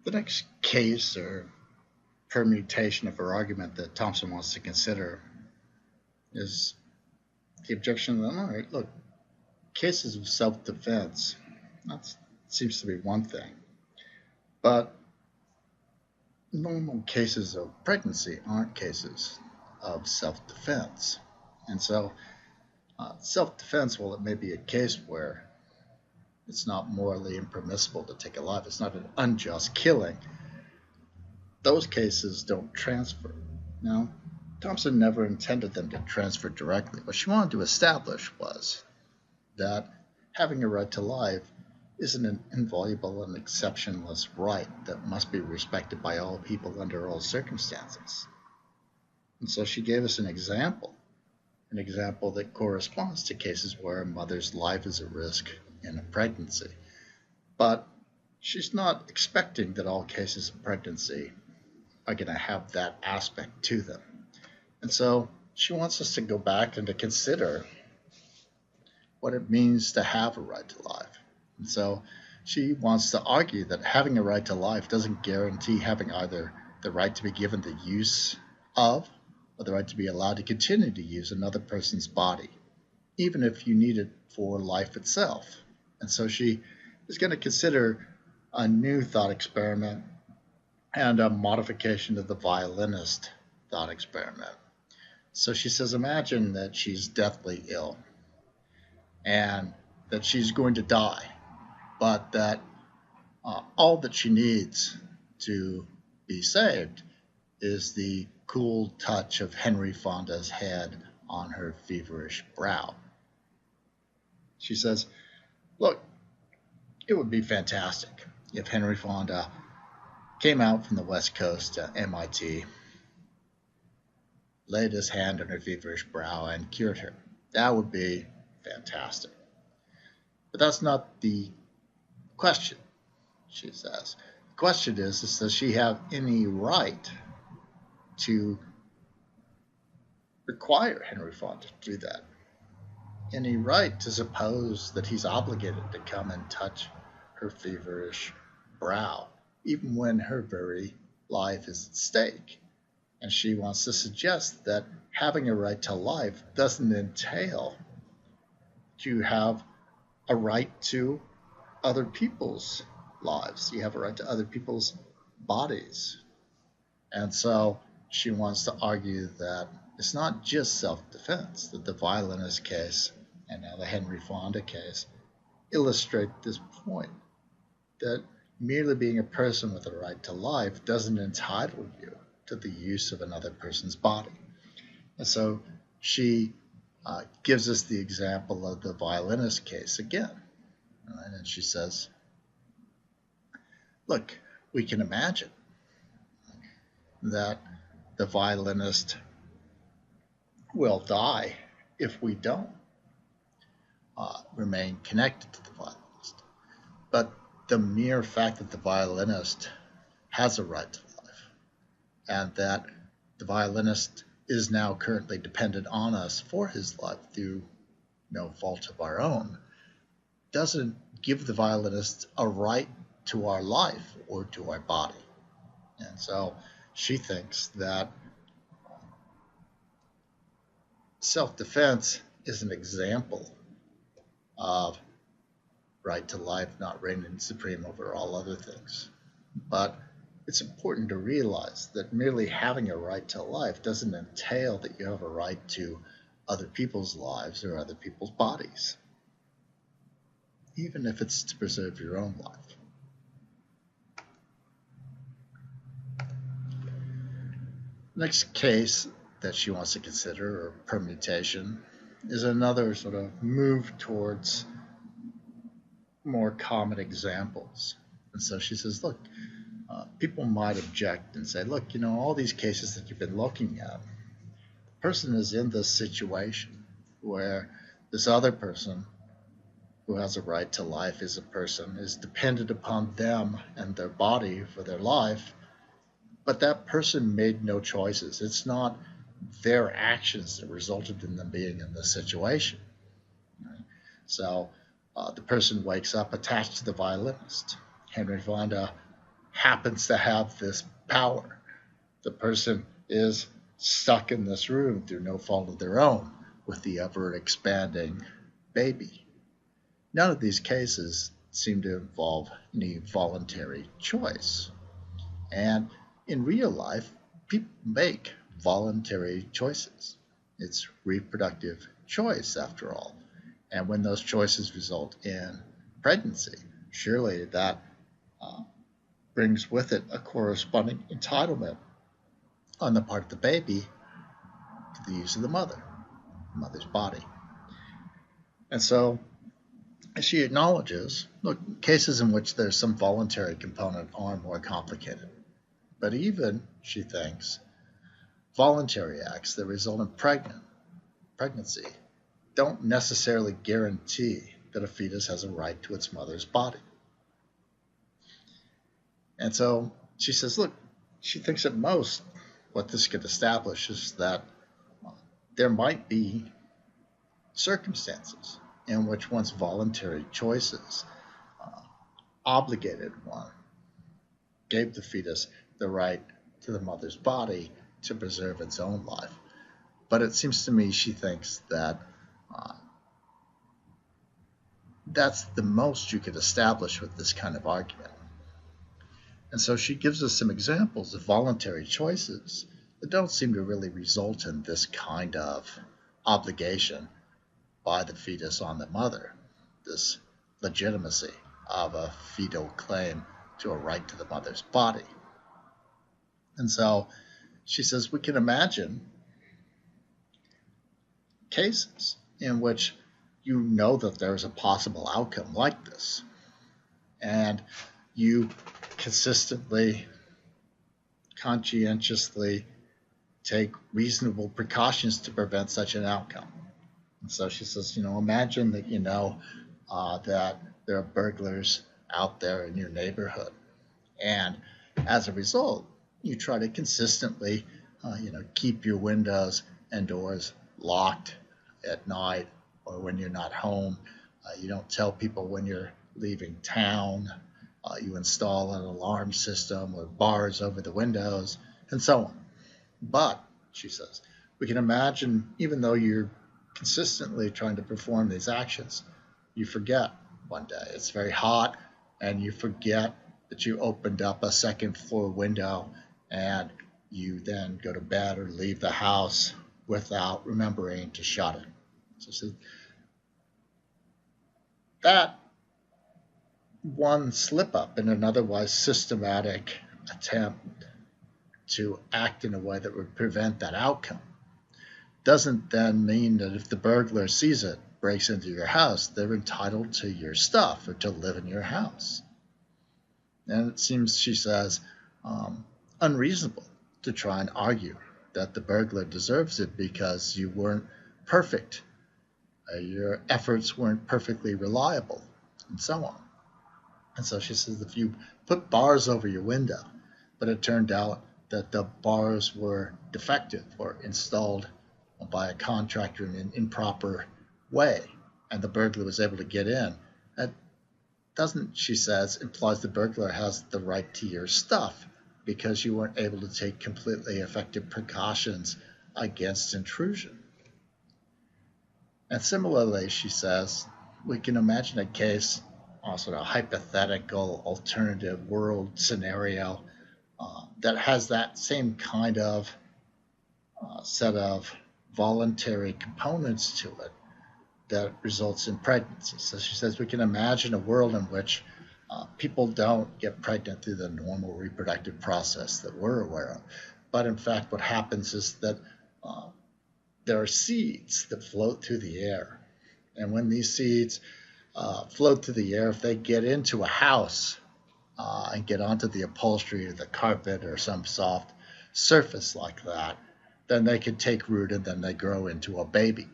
The next case or permutation of her argument that Thompson wants to consider is the objection that, all right, look, cases of self defense, that seems to be one thing, but normal cases of pregnancy aren't cases of self defense. And so, self defense, while it may be a case where it's not morally impermissible to take a life, it's not an unjust killing, those cases don't transfer. Now, Thompson never intended them to transfer directly. What she wanted to establish was that having a right to life isn't an inviolable and exceptionless right that must be respected by all people under all circumstances. And so she gave us an example that corresponds to cases where a mother's life is at risk in a pregnancy. But she's not expecting that all cases of pregnancy are going to have that aspect to them. And so she wants us to go back and to consider what it means to have a right to life. And so she wants to argue that having a right to life doesn't guarantee having either the right to be given the use of or the right to be allowed to continue to use another person's body, even if you need it for life itself. And so she is going to consider a new thought experiment and a modification of the violinist thought experiment. So she says, imagine that she's deathly ill and that she's going to die, but that all that she needs to be saved is the cool touch of Henry Fonda's head on her feverish brow. She says, look, it would be fantastic if Henry Fonda came out from the West Coast to MIT, laid his hand on her feverish brow, and cured her. That would be fantastic. But that's not the question, she says. The question is does she have any right to require Henry Fonda to do that? Any right to suppose that he's obligated to come and touch her feverish brow, even when her very life is at stake? And she wants to suggest that having a right to life doesn't entail you have a right to other people's lives. You have a right to other people's bodies. And so she wants to argue that it's not just self-defense, that the violinist case and now the Henry Fonda case illustrate this point, that merely being a person with a right to life doesn't entitle you to the use of another person's body. And so she gives us the example of the violinist case again. Right? And she says, look, we can imagine that the violinist will die if we don't remain connected to the violinist. But the mere fact that the violinist has a right to life and that the violinist is now currently dependent on us for his life through no fault of our own doesn't give the violinist a right to our life or to our body. And so she thinks that self-defense is an example of right to life not reigning supreme over all other things. But it's important to realize that merely having a right to life doesn't entail that you have a right to other people's lives or other people's bodies, even if it's to preserve your own life. Next case that she wants to consider, or permutation, is another sort of move towards more common examples. And so she says, look, people might object and say, look, all these cases that you've been looking at, the person is in this situation where this other person who has a right to life is dependent upon them and their body for their life, but that person made no choices. It's not their actions that resulted in them being in this situation. Right? So the person wakes up attached to the violinist. Henry Fonda happens to have this power. The person is stuck in this room through no fault of their own with the ever expanding baby. None of these cases seem to involve any voluntary choice. And in real life, people make voluntary choices. It's reproductive choice, after all. And when those choices result in pregnancy, surely that uh, brings with it a corresponding entitlement on the part of the baby to the use of the mother's body. And so she acknowledges, look, cases in which there's some voluntary component are more complicated. But even, she thinks, voluntary acts that result in pregnancy don't necessarily guarantee that a fetus has a right to its mother's body. And so she says, look, she thinks at most what this could establish is that there might be circumstances in which one's voluntary choices obligated one, gave the fetus the right to the mother's body to preserve its own life. But it seems to me she thinks that that's the most you could establish with this kind of argument. And so she gives us some examples of voluntary choices that don't seem to really result in this kind of obligation by the fetus on the mother, this legitimacy of a fetal claim to a right to the mother's body. And so she says we can imagine cases in which you know that there is a possible outcome like this, and you consistently, conscientiously take reasonable precautions to prevent such an outcome. And so she says, imagine that that there are burglars out there in your neighborhood, and as a result, you try to consistently, keep your windows and doors locked at night or when you're not home. You don't tell people when you're leaving town. You install an alarm system with bars over the windows, and so on. But, she says, we can imagine, even though you're consistently trying to perform these actions, you forget one day. It's very hot, and you forget that you opened up a second floor window, and you then go to bed or leave the house without remembering to shut it. So that one slip up in an otherwise systematic attempt to act in a way that would prevent that outcome doesn't then mean that if the burglar sees it, breaks into your house, they're entitled to your stuff or to live in your house. And it seems, she says, unreasonable to try and argue that the burglar deserves it because you weren't perfect, your efforts weren't perfectly reliable, and so on. And so she says, if you put bars over your window, but it turned out that the bars were defective or installed by a contractor in an improper way, and the burglar was able to get in, that doesn't, she says, implies the burglar has the right to your stuff because you weren't able to take completely effective precautions against intrusion. And similarly, she says, we can imagine a case, sort of hypothetical alternative world scenario that has that same kind of set of voluntary components to it that results in pregnancy. So she says we can imagine a world in which people don't get pregnant through the normal reproductive process that we're aware of. But in fact, what happens is that there are seeds that float through the air. And when these seeds float through the air, if they get into a house and get onto the upholstery or the carpet or some soft surface like that, then they could take root and then they grow into a baby.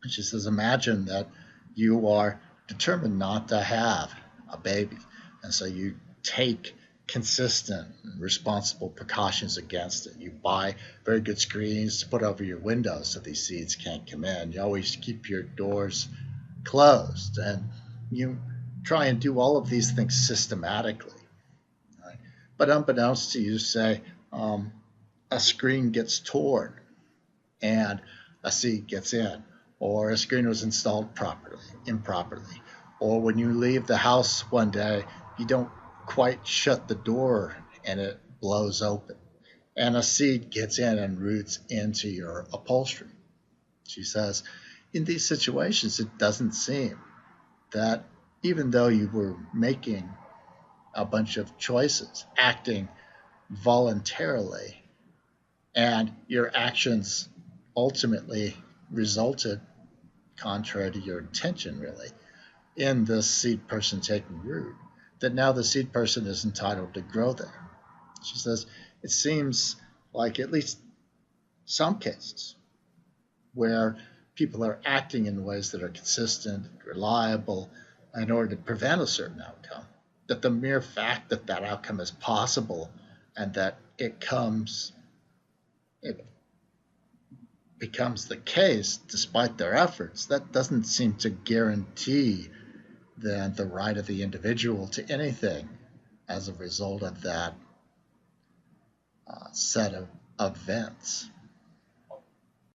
And she says, imagine that you are determined not to have a baby. And so you take consistent and responsible precautions against it. You buy very good screens to put over your windows so these seeds can't come in. You always keep your doors closed. And you try and do all of these things systematically. But unbeknownst to you, say a screen gets torn and a seed gets in, or a screen was installed improperly, or when you leave the house one day, you don't quite shut the door and it blows open, and a seed gets in and roots into your upholstery. She says, in these situations, it doesn't seem that even though you were making a bunch of choices, acting voluntarily, and your actions ultimately resulted, contrary to your intention, really, in this seed person taking root, that now the seed person is entitled to grow there. She says, it seems like at least some cases where people are acting in ways that are consistent, reliable, in order to prevent a certain outcome, that the mere fact that that outcome is possible and that it becomes the case despite their efforts, that doesn't seem to guarantee then the right of the individual to anything as a result of that set of events.